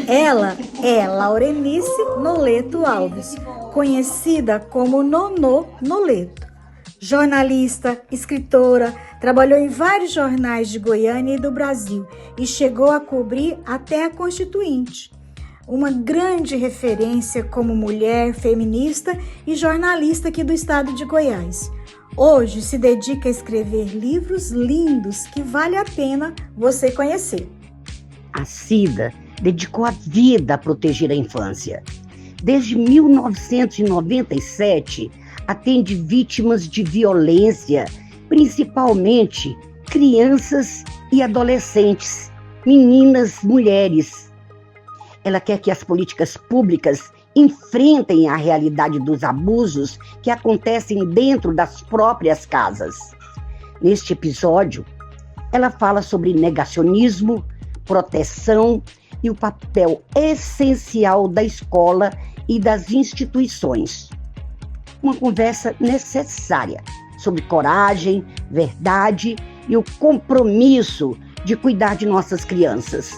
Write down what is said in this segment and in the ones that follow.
Ela é Laurenice Noleto Alves, conhecida como Nonô Noleto. Jornalista, escritora, trabalhou em vários jornais de Goiânia e do Brasil e chegou a cobrir até a Constituinte. Uma grande referência como mulher feminista e jornalista aqui do estado de Goiás. Hoje se dedica a escrever livros lindos que vale a pena você conhecer. A Cida dedicou a vida a proteger a infância. Desde 1997, atende vítimas de violência, principalmente crianças e adolescentes, meninas, mulheres. Ela quer que as políticas públicas enfrentem a realidade dos abusos que acontecem dentro das próprias casas. Neste episódio, ela fala sobre negacionismo, proteção e o papel essencial da escola e das instituições. Uma conversa necessária sobre coragem, verdade e o compromisso de cuidar de nossas crianças.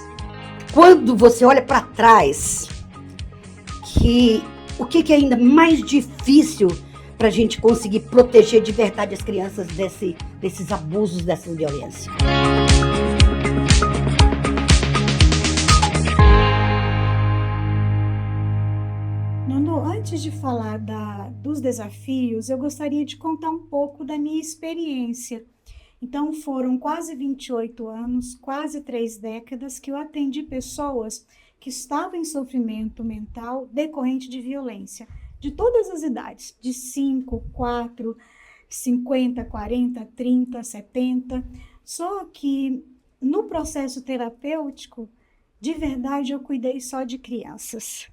Quando você olha para trás, o que é ainda mais difícil para a gente conseguir proteger de verdade as crianças desses abusos, dessa violência? Nonô, antes de falar dos desafios, eu gostaria de contar um pouco da minha experiência. Então, foram quase 28 anos, quase 3 décadas que eu atendi pessoas que estavam em sofrimento mental decorrente de violência, de todas as idades, de 5, 4, 50, 40, 30, 70. Só que no processo terapêutico, de verdade, eu cuidei só de crianças.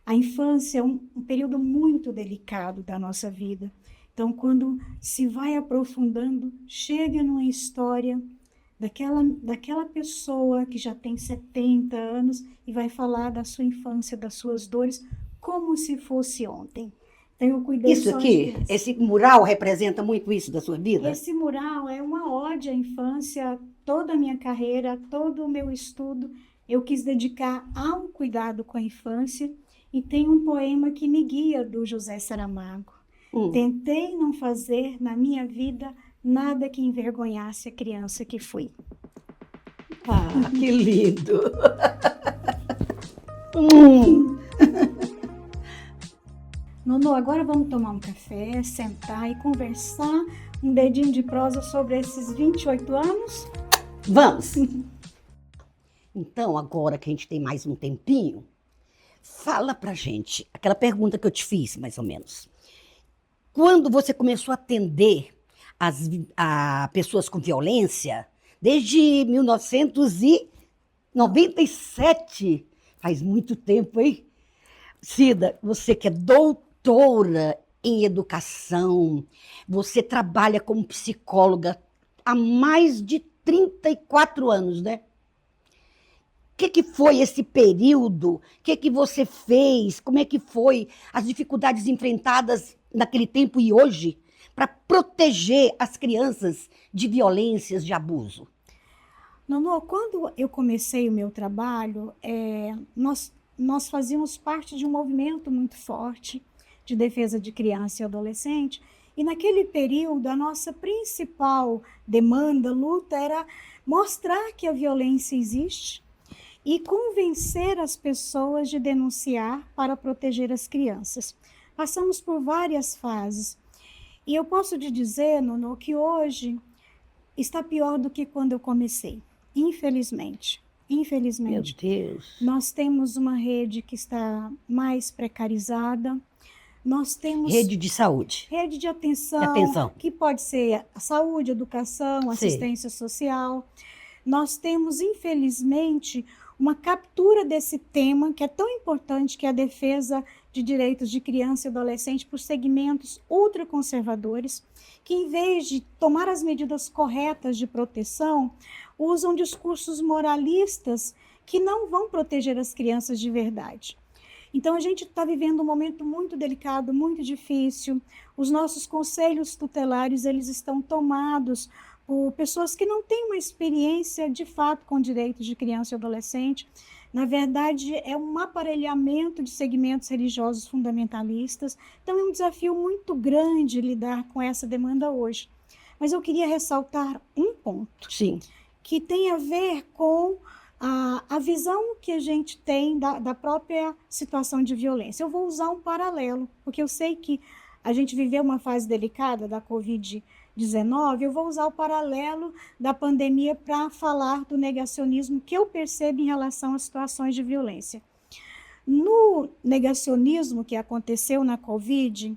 A infância é um período muito delicado da nossa vida. Então, quando se vai aprofundando, chega numa história daquela pessoa que já tem 70 anos e vai falar da sua infância, das suas dores, como se fosse ontem. Então, eu cuidei Isso só aqui, de esse mural representa muito isso da sua vida? Esse mural é uma ode à infância, toda a minha carreira, todo o meu estudo, eu quis dedicar ao cuidado com a infância. E tem um poema que me guia do José Saramago. Tentei não fazer na minha vida nada que envergonhasse a criança que fui. Ah, que lindo! Nonô, agora vamos tomar um café, sentar e conversar um dedinho de prosa sobre esses 28 anos? Vamos! Então, agora que a gente tem mais um tempinho, fala pra gente, aquela pergunta que eu te fiz, mais ou menos. Quando você começou a atender a pessoas com violência, desde 1997, faz muito tempo, hein? Cida, você que é doutora em educação, você trabalha como psicóloga há mais de 34 anos, né? O que foi esse período? O que você fez? Como é que foi as dificuldades enfrentadas naquele tempo e hoje para proteger as crianças de violências, de abuso? Nonô, quando eu comecei o meu trabalho, nós fazíamos parte de um movimento muito forte de defesa de criança e adolescente, e naquele período a nossa principal demanda, luta, era mostrar que a violência existe e convencer as pessoas de denunciar para proteger as crianças. Passamos por várias fases. E eu posso te dizer, Nonô, que hoje está pior do que quando eu comecei. Infelizmente. Infelizmente. Meu Deus. Nós temos uma rede que está mais precarizada. Nós temos Rede de saúde. Rede de atenção. Que pode ser a saúde, educação, assistência social. Nós temos, infelizmente, uma captura desse tema que é tão importante, que é a defesa de direitos de criança e adolescente por segmentos ultraconservadores, que em vez de tomar as medidas corretas de proteção, usam discursos moralistas que não vão proteger as crianças de verdade. Então, a gente está vivendo um momento muito delicado, muito difícil. Os nossos conselhos tutelares, eles estão tomados por pessoas que não têm uma experiência, de fato, com direitos de criança e adolescente. Na verdade, é um aparelhamento de segmentos religiosos fundamentalistas. Então, é um desafio muito grande lidar com essa demanda hoje. Mas eu queria ressaltar um ponto, Sim. que tem a ver com a visão que a gente tem da própria situação de violência. Eu vou usar um paralelo, porque eu sei que a gente viveu uma fase delicada da Covid-19, eu vou usar o paralelo da pandemia para falar do negacionismo que eu percebo em relação às situações de violência. No negacionismo que aconteceu na Covid,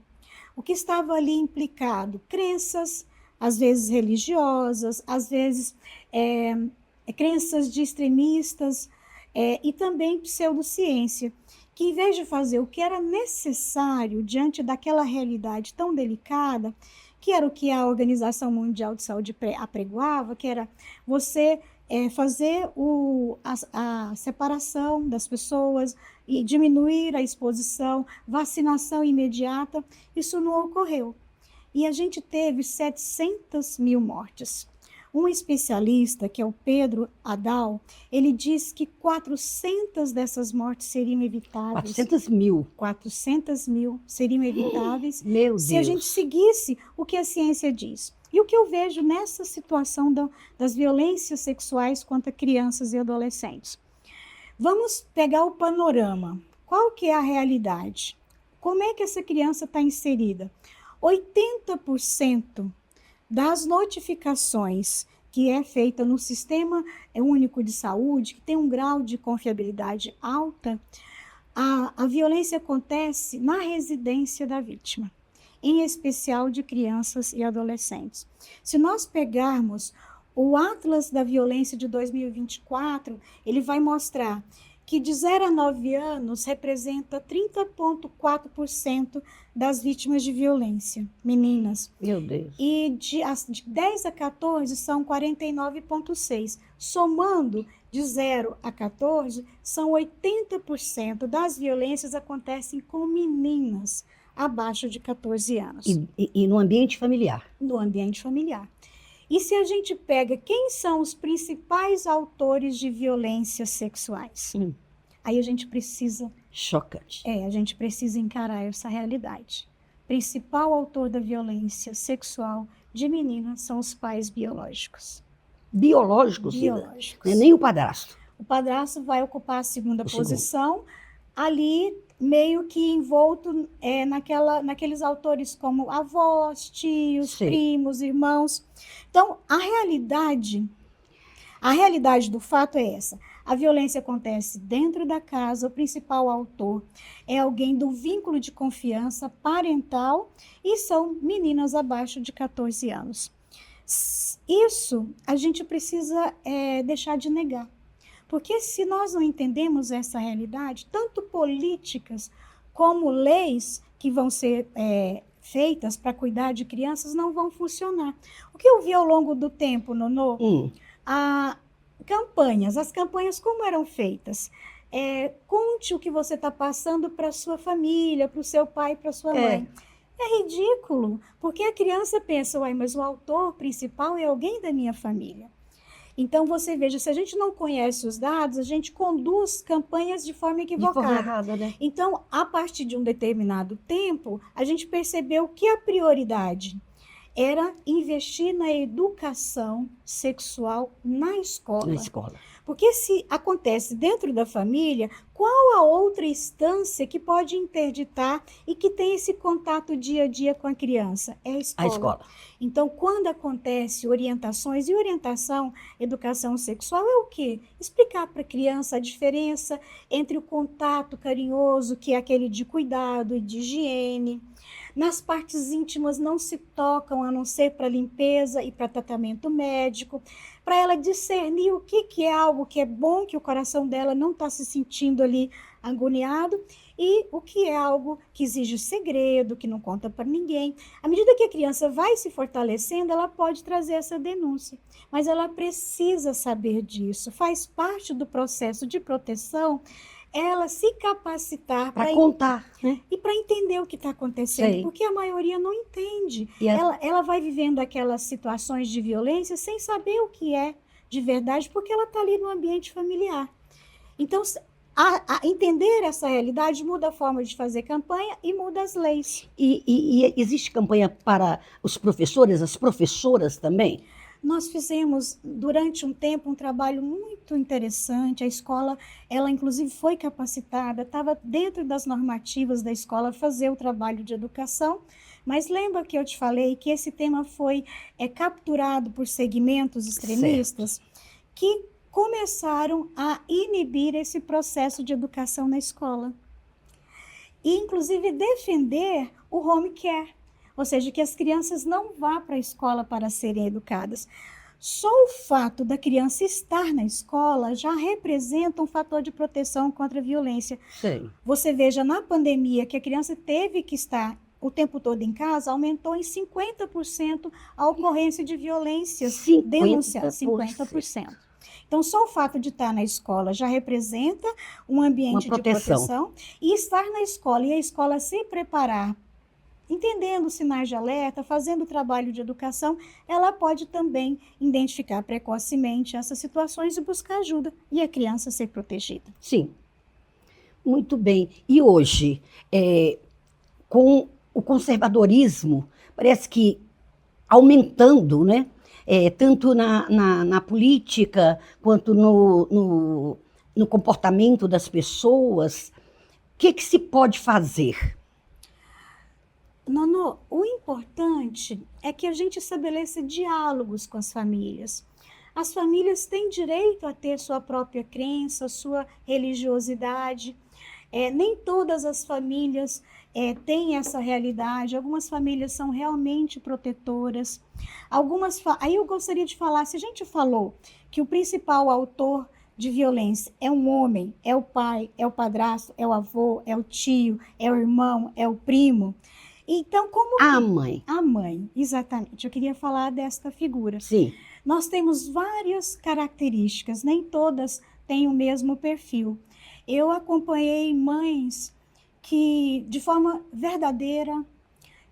o que estava ali implicado? Crenças, às vezes religiosas, às vezes crenças de extremistas e também pseudociência, que em vez de fazer o que era necessário diante daquela realidade tão delicada, que era o que a Organização Mundial de Saúde apregoava, que era você fazer a separação das pessoas e diminuir a exposição, vacinação imediata, isso não ocorreu. E a gente teve 700 mil mortes. Um especialista, que é o Pedro Adal, ele diz que 400 dessas mortes seriam evitáveis. 400 mil. 400 mil seriam evitáveis Meu se Deus. a gente seguisse o que a ciência diz. E o que eu vejo nessa situação das violências sexuais contra crianças e adolescentes? Vamos pegar o panorama. Qual que é a realidade? Como é que essa criança está inserida? 80% das notificações que é feita no Sistema Único de Saúde, que tem um grau de confiabilidade alta, a violência acontece na residência da vítima, em especial de crianças e adolescentes. Se nós pegarmos o Atlas da Violência de 2024, ele vai mostrar que de 0 a 9 anos representa 30,4% das vítimas de violência, meninas. Meu Deus. E de 10 a 14 são 49,6%. Somando de 0 a 14, são 80% das violências acontecem com meninas abaixo de 14 anos. E no ambiente familiar? No ambiente familiar. E se a gente pega quem são os principais autores de violências sexuais? Aí a gente precisa... Chocante. A gente precisa encarar essa realidade. Principal autor da violência sexual de meninas são os pais biológicos. Biológicos? Biológicos. Não é nem o padrasto. O padrasto vai ocupar a segunda posição, ali meio que envolto naqueles autores como avós, tios, Sim. primos, irmãos. Então, a realidade do fato é essa. A violência acontece dentro da casa, o principal autor é alguém do vínculo de confiança parental e são meninas abaixo de 14 anos. Isso a gente precisa deixar de negar. Porque se nós não entendemos essa realidade, tanto políticas como leis que vão ser feitas para cuidar de crianças não vão funcionar. O que eu vi ao longo do tempo, Nonô? As campanhas como eram feitas? Conte o que você está passando para a sua família, para o seu pai, para a sua mãe. É ridículo, porque a criança pensa, mas o autor principal é alguém da minha família. Então, você veja, se a gente não conhece os dados, a gente conduz campanhas de forma equivocada. De forma errada, né? Então, a partir de um determinado tempo, a gente percebeu que a prioridade era investir na educação sexual na escola. Na escola. Porque se acontece dentro da família, qual a outra instância que pode interditar e que tem esse contato dia a dia com a criança? É a escola. A escola. Então, quando acontece orientações, e orientação, educação sexual é o quê? Explicar para a criança a diferença entre o contato carinhoso, que é aquele de cuidado e de higiene. Nas partes íntimas não se tocam, a não ser para limpeza e para tratamento médico, para ela discernir o que é algo que é bom, que o coração dela não está se sentindo ali agoniado, e o que é algo que exige segredo, que não conta para ninguém. À medida que a criança vai se fortalecendo, ela pode trazer essa denúncia, mas ela precisa saber disso, faz parte do processo de proteção, ela se capacitar para contar, né? E para entender o que está acontecendo, Sei. porque a maioria não entende. Ela vai vivendo aquelas situações de violência sem saber o que é de verdade, porque ela está ali no ambiente familiar. Então, entender essa realidade muda a forma de fazer campanha e muda as leis. E existe campanha para os professores, as professoras também? Nós fizemos, durante um tempo, um trabalho muito interessante. A escola, ela inclusive foi capacitada, estava dentro das normativas da escola fazer o trabalho de educação, mas lembra que eu te falei que esse tema foi capturado por segmentos extremistas que começaram a inibir esse processo de educação na escola. E, inclusive, defender o home care. Ou seja, que as crianças não vá para a escola para serem educadas. Só o fato da criança estar na escola já representa um fator de proteção contra a violência. Sei. Você veja, na pandemia, que a criança teve que estar o tempo todo em casa, aumentou em 50% a ocorrência de violências denunciadas. 50%. Então, só o fato de estar na escola já representa um ambiente de proteção. E estar na escola e a escola se preparar, entendendo os sinais de alerta, fazendo o trabalho de educação, ela pode também identificar precocemente essas situações e buscar ajuda, e a criança ser protegida. Sim, muito bem. E hoje, com o conservadorismo, parece que aumentando, né? Tanto na política, quanto no comportamento das pessoas, o que se pode fazer? Nono, o importante é que a gente estabeleça diálogos com as famílias. As famílias têm direito a ter sua própria crença, sua religiosidade. Nem todas as famílias têm essa realidade. Algumas famílias são realmente protetoras. Aí eu gostaria de falar, se a gente falou que o principal autor de violência é um homem, é o pai, é o padrasto, é o avô, é o tio, é o irmão, é o primo. Então, como a mãe? A mãe, exatamente. Eu queria falar desta figura. Sim. Nós temos várias características, nem todas têm o mesmo perfil. Eu acompanhei mães que, de forma verdadeira,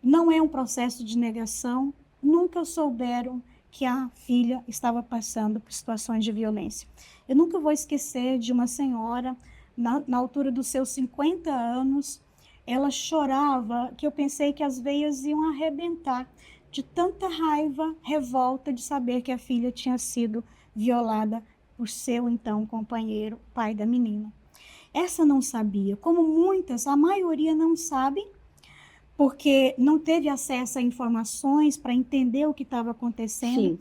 não é um processo de negação, nunca souberam que a filha estava passando por situações de violência. Eu nunca vou esquecer de uma senhora, na altura dos seus 50 anos, ela chorava, que eu pensei que as veias iam arrebentar, de tanta raiva, revolta de saber que a filha tinha sido violada por seu, então, companheiro, pai da menina. Essa não sabia, como muitas, a maioria não sabe, porque não teve acesso a informações para entender o que estava acontecendo. Sim.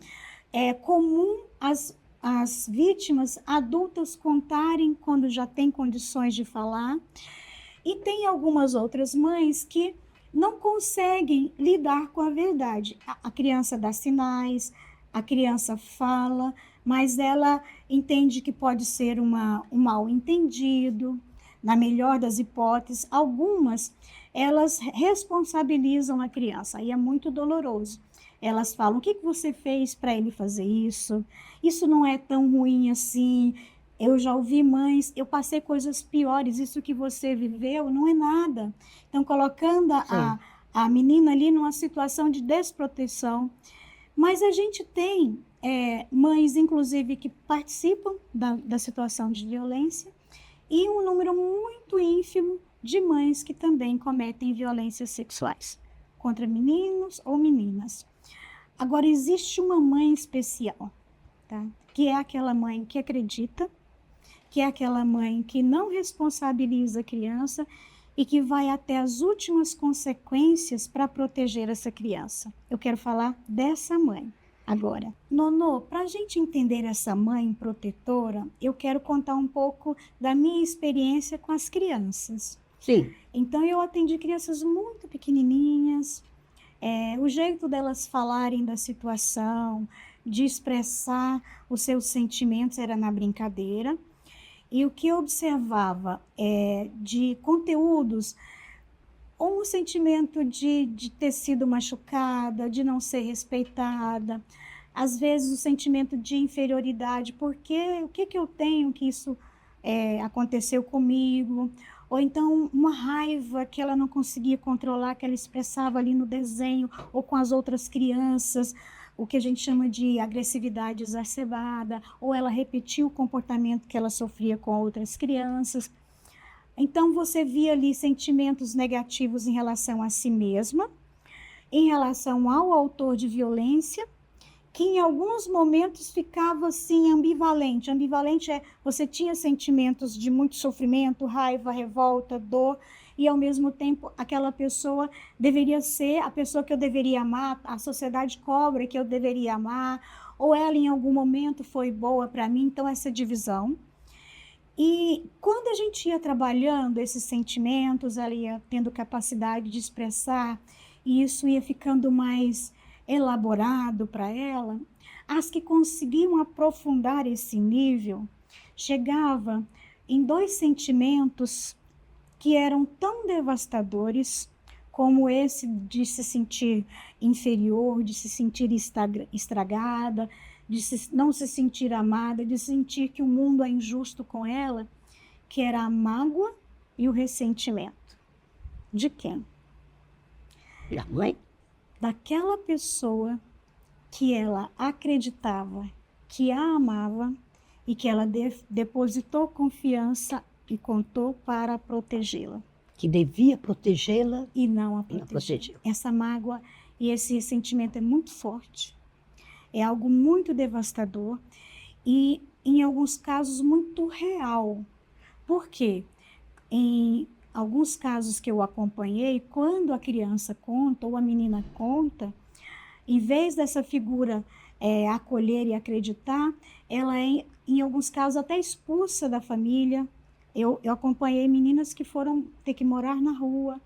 É comum as vítimas adultas contarem quando já têm condições de falar. E tem algumas outras mães que não conseguem lidar com a verdade. A criança dá sinais, a criança fala, mas ela entende que pode ser um mal entendido, na melhor das hipóteses. Algumas, elas responsabilizam a criança, aí é muito doloroso. Elas falam, o que você fez para ele fazer isso? Isso não é tão ruim assim. Eu já ouvi mães, eu passei coisas piores, isso que você viveu não é nada. Então, colocando a menina ali numa situação de desproteção. Mas a gente tem mães, inclusive, que participam da situação de violência e um número muito ínfimo de mães que também cometem violências sexuais contra meninos ou meninas. Agora, existe uma mãe especial, tá? Que é aquela mãe que acredita, que é aquela mãe que não responsabiliza a criança e que vai até as últimas consequências para proteger essa criança. Eu quero falar dessa mãe agora. Nonô, para a gente entender essa mãe protetora, eu quero contar um pouco da minha experiência com as crianças. Sim. Então, eu atendi crianças muito pequenininhas, o jeito delas falarem da situação, de expressar os seus sentimentos era na brincadeira. E o que eu observava de conteúdos, ou um sentimento de ter sido machucada, de não ser respeitada, às vezes o sentimento de inferioridade, porque o que eu tenho que isso aconteceu comigo, ou então uma raiva que ela não conseguia controlar, que ela expressava ali no desenho ou com as outras crianças, o que a gente chama de agressividade exacerbada, ou ela repetiu o comportamento que ela sofria com outras crianças. Então, você via ali sentimentos negativos em relação a si mesma, em relação ao autor de violência, que em alguns momentos ficava assim ambivalente. Ambivalente é você tinha sentimentos de muito sofrimento, raiva, revolta, dor, e ao mesmo tempo aquela pessoa deveria ser a pessoa que eu deveria amar, a sociedade cobra que eu deveria amar, ou ela em algum momento foi boa para mim, então essa divisão. E quando a gente ia trabalhando esses sentimentos, ela ia tendo capacidade de expressar, e isso ia ficando mais elaborado para ela, as que conseguiam aprofundar esse nível chegava em 2 sentimentos que eram tão devastadores como esse de se sentir inferior, de se sentir estragada, de não se sentir amada, de sentir que o mundo é injusto com ela, que era a mágoa e o ressentimento. De quem? Da mãe? Daquela pessoa que ela acreditava que a amava e que ela depositou confiança e contou para protegê-la. Que devia protegê-la E não a e não protegeu. protegeu. Essa mágoa e esse sentimento é muito forte. É algo muito devastador e, em alguns casos, muito real. Por quê? Em alguns casos que eu acompanhei, quando a criança conta ou a menina conta, em vez dessa figura acolher e acreditar, ela é, em alguns casos, até expulsa da família. Eu acompanhei meninas que foram ter que morar na rua.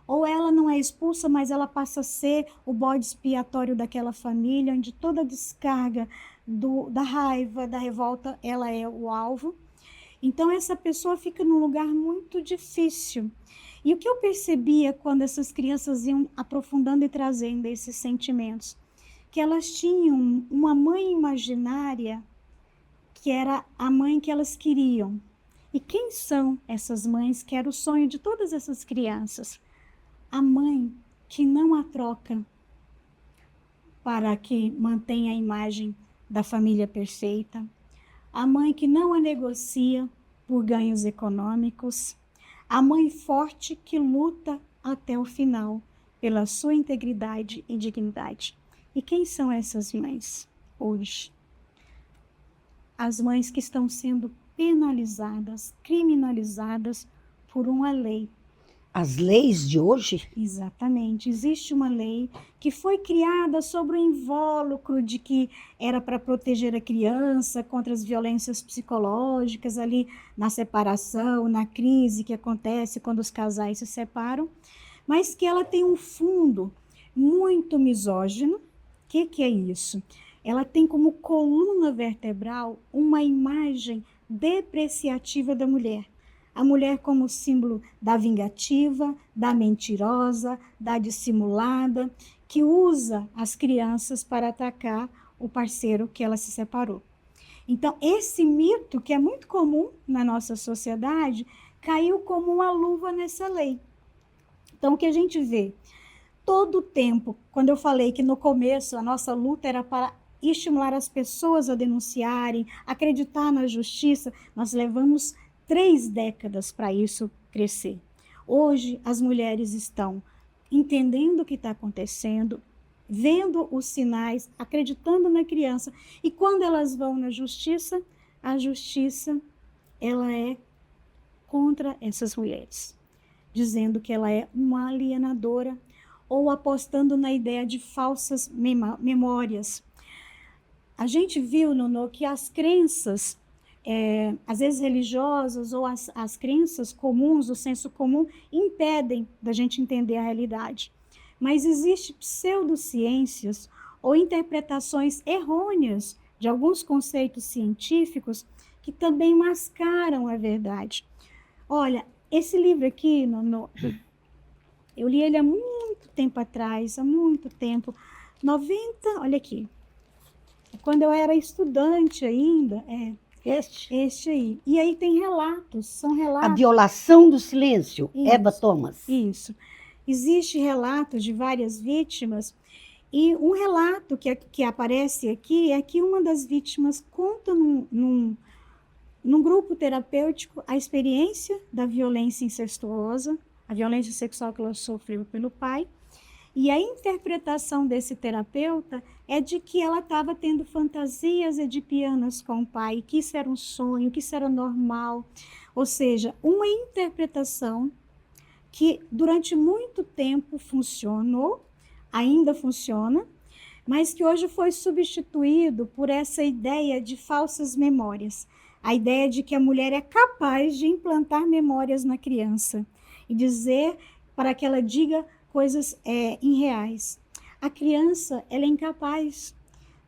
Ou ela não é expulsa, mas ela passa a ser o bode expiatório daquela família, onde toda a descarga da raiva, da revolta, ela é o alvo. Então, essa pessoa fica num lugar muito difícil. E o que eu percebia quando essas crianças iam aprofundando e trazendo esses sentimentos? Que elas tinham uma mãe imaginária que era a mãe que elas queriam. E quem são essas mães que era o sonho de todas essas crianças? A mãe que não a troca para que mantenha a imagem da família perfeita, a mãe que não a negocia por ganhos econômicos, a mãe forte que luta até o final pela sua integridade e dignidade. E quem são essas mães hoje? As mães que estão sendo penalizadas, criminalizadas por uma lei. As leis de hoje? Exatamente. Existe uma lei que foi criada sobre o invólucro de que era para proteger a criança contra as violências psicológicas ali na separação, na crise que acontece quando os casais se separam, mas que ela tem um fundo muito misógino. O que é isso? Ela tem como coluna vertebral uma imagem depreciativa da mulher. A mulher como símbolo da vingativa, da mentirosa, da dissimulada, que usa as crianças para atacar o parceiro que ela se separou. Então, esse mito, que é muito comum na nossa sociedade, caiu como uma luva nessa lei. Então, o que a gente vê? Todo o tempo, quando eu falei que no começo a nossa luta era para estimular as pessoas a denunciarem, acreditar na justiça, nós levamos 3 décadas para isso crescer. Hoje, as mulheres estão entendendo o que está acontecendo, vendo os sinais, acreditando na criança. E quando elas vão na justiça, a justiça ela é contra essas mulheres, dizendo que ela é uma alienadora ou apostando na ideia de falsas memórias. A gente viu, Nonô, que as crenças às vezes religiosas ou as crenças comuns, o senso comum, impedem da gente entender a realidade. Mas existem pseudociências ou interpretações errôneas de alguns conceitos científicos que também mascaram a verdade. Olha, esse livro aqui, eu li ele há muito tempo atrás, há muito tempo, 90, olha aqui, quando eu era estudante ainda, Este aí. E aí tem relatos, são relatos. A violação do silêncio, Isso. Eva Thomas. Isso. Existe relatos de várias vítimas E um relato que aparece aqui é que uma das vítimas conta num grupo terapêutico a experiência da violência incestuosa, a violência sexual que ela sofreu pelo pai, e a interpretação desse terapeuta é de que ela estava tendo fantasias edipianas com o pai, que isso era um sonho, que isso era normal, ou seja, uma interpretação que durante muito tempo funcionou, ainda funciona, mas que hoje foi substituído por essa ideia de falsas memórias. A ideia de que a mulher é capaz de implantar memórias na criança e dizer para que ela diga coisas irreais. A criança, ela é incapaz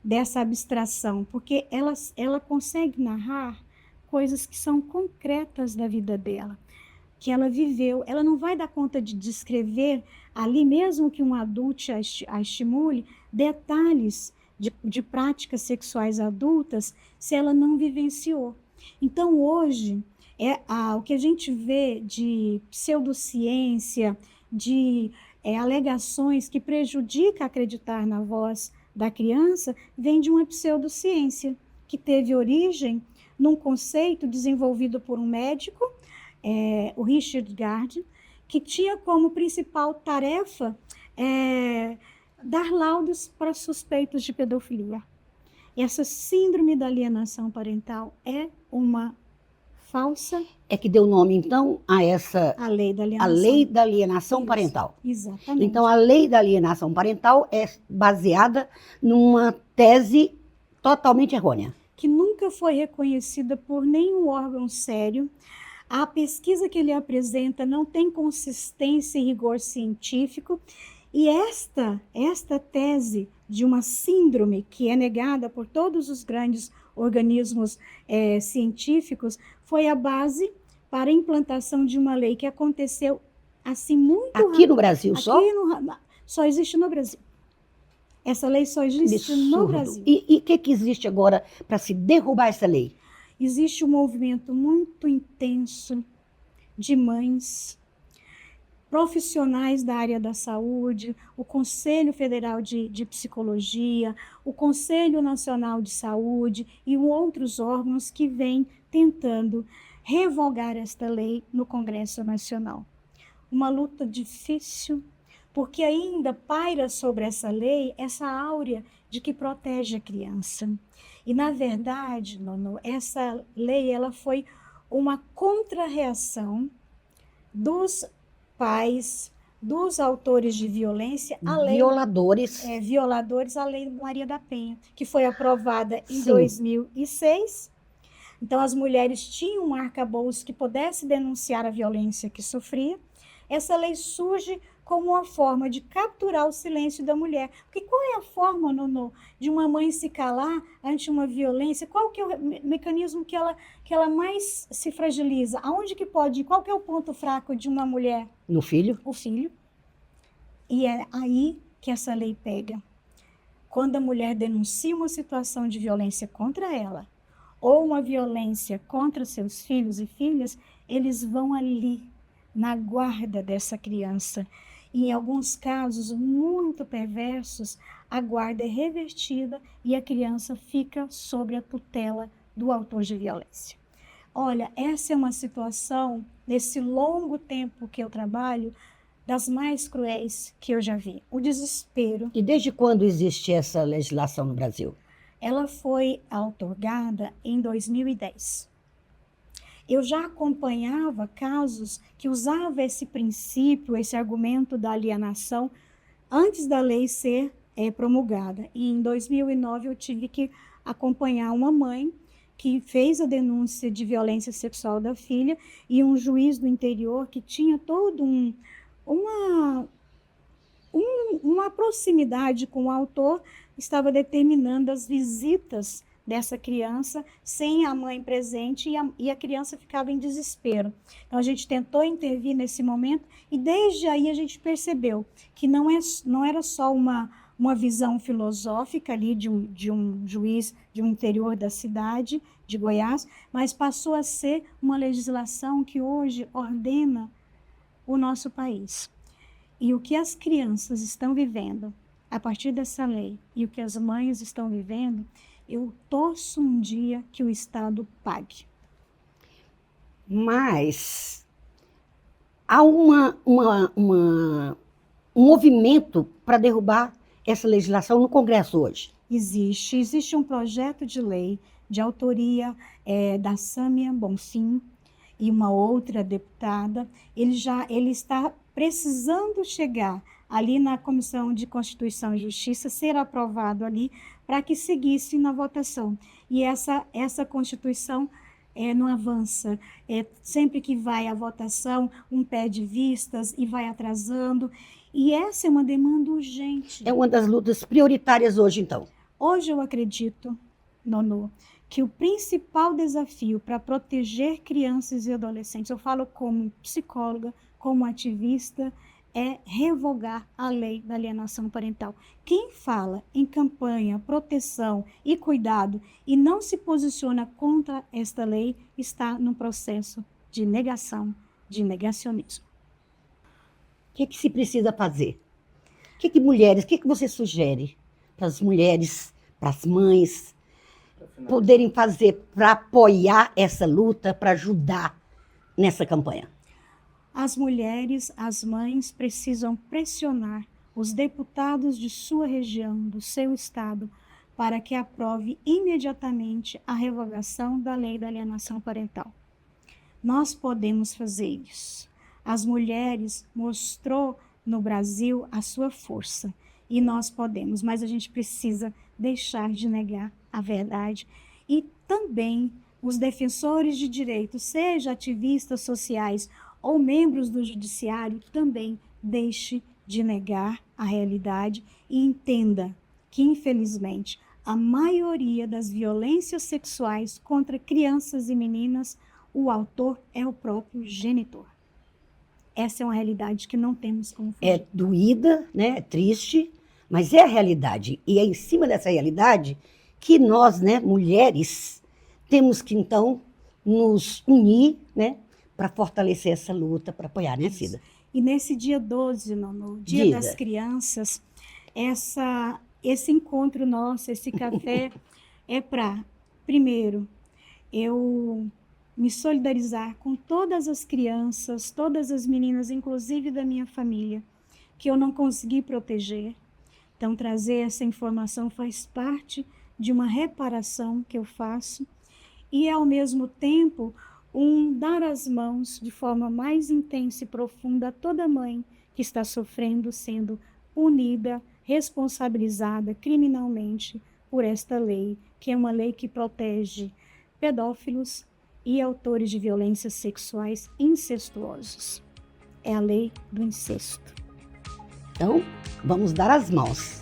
dessa abstração, porque ela consegue narrar coisas que são concretas da vida dela, que ela viveu. Ela não vai dar conta de descrever ali, mesmo que um adulto a estimule, detalhes de práticas sexuais adultas, se ela não vivenciou. Então, hoje, o que a gente vê de pseudociência, de alegações que prejudicam acreditar na voz da criança, vem de uma pseudociência, que teve origem num conceito desenvolvido por um médico, o Richard Gard, que tinha como principal tarefa dar laudos para suspeitos de pedofilia. E essa síndrome da alienação parental é uma falsa... É que deu nome, então, a essa... A lei da alienação. A lei da alienação Isso, parental. Exatamente. Então, a lei da alienação parental é baseada numa tese totalmente errônea. Que nunca foi reconhecida por nenhum órgão sério. A pesquisa que ele apresenta não tem consistência e rigor científico. E esta tese de uma síndrome que é negada por todos os grandes organismos científicos foi a base para a implantação de uma lei que aconteceu assim muito rápido. Aqui no Brasil só? Só existe no Brasil. Essa lei só existe no Brasil. E o que existe agora para se derrubar essa lei? Existe um movimento muito intenso de mães, profissionais da área da saúde, o Conselho Federal de Psicologia, o Conselho Nacional de Saúde e outros órgãos que vêm tentando revogar esta lei no Congresso Nacional. Uma luta difícil, porque ainda paira sobre essa lei essa áurea de que protege a criança. E, na verdade, Nono, essa lei ela foi uma contra-reação dos pais, dos autores de violência, a lei, violadores, a lei Maria da Penha, que foi aprovada em 2006. Então, as mulheres tinham um arcabouço que pudesse denunciar a violência que sofria. Essa lei surge como uma forma de capturar o silêncio da mulher. Porque qual é a forma, Nono, de uma mãe se calar ante uma violência? Qual que é o mecanismo que ela mais se fragiliza? Aonde que pode ir? Qual que é o ponto fraco de uma mulher? No filho? O filho. E é aí que essa lei pega. Quando a mulher denuncia uma situação de violência contra ela, ou uma violência contra seus filhos e filhas, eles vão ali, na guarda dessa criança. E, em alguns casos muito perversos, a guarda é revertida e a criança fica sob a tutela do autor de violência. Olha, essa é uma situação, nesse longo tempo que eu trabalho, das mais cruéis que eu já vi. O desespero. E desde quando existe essa legislação no Brasil? Ela foi outorgada em 2010. Eu já acompanhava casos que usavam esse princípio, esse argumento da alienação, antes da lei ser promulgada. E em 2009 eu tive que acompanhar uma mãe que fez a denúncia de violência sexual da filha e um juiz do interior que tinha todo uma proximidade com o autor, estava determinando as visitas dessa criança sem a mãe presente e a criança ficava em desespero. Então, a gente tentou intervir nesse momento e desde aí a gente percebeu que não era só uma visão filosófica ali de um juiz de um interior da cidade de Goiás, mas passou a ser uma legislação que hoje ordena o nosso país. E o que as crianças estão vivendo, a partir dessa lei e o que as mães estão vivendo, eu torço um dia que o Estado pague. Mas há um movimento para derrubar essa legislação no Congresso hoje. Existe um projeto de lei de autoria da Sâmia Bonfim e uma outra deputada. Ele está precisando chegar ali na Comissão de Constituição e Justiça, ser aprovado ali, para que seguisse na votação. E essa Constituição não avança. Sempre que vai à votação, um pede vistas e vai atrasando. E essa é uma demanda urgente. É uma das lutas prioritárias hoje, então. Hoje eu acredito, Nonô, que o principal desafio para proteger crianças e adolescentes, eu falo como psicóloga, como ativista, é revogar a lei da alienação parental. Quem fala em campanha, proteção e cuidado e não se posiciona contra esta lei está num processo de negação, de negacionismo. O que se precisa fazer? O que você sugere para as mulheres, para as mães, poderem fazer para apoiar essa luta, para ajudar nessa campanha? As mulheres, as mães precisam pressionar os deputados de sua região, do seu estado, para que aprove imediatamente a revogação da lei da alienação parental. Nós podemos fazer isso. As mulheres mostrou no Brasil a sua força e nós podemos, mas a gente precisa deixar de negar a verdade e também os defensores de direitos, seja ativistas sociais ou membros do judiciário, também deixe de negar a realidade e entenda que, infelizmente, a maioria das violências sexuais contra crianças e meninas, o autor é o próprio genitor. Essa é uma realidade que não temos como fugir. É doída, né? É triste, mas é a realidade. E é em cima dessa realidade que nós, né, mulheres, temos que, então, nos unir, né, para fortalecer essa luta, para apoiar, né, Cida? E nesse dia 12, no Dia Diga. das Crianças, esse encontro nosso, esse café, é para, primeiro, eu me solidarizar com todas as crianças, todas as meninas, inclusive da minha família, que eu não consegui proteger. Então, trazer essa informação faz parte de uma reparação que eu faço e, ao mesmo tempo, dar as mãos de forma mais intensa e profunda a toda mãe que está sofrendo, sendo punida, responsabilizada criminalmente por esta lei, que é uma lei que protege pedófilos e autores de violências sexuais incestuosos. É a lei do incesto. Então, vamos dar as mãos.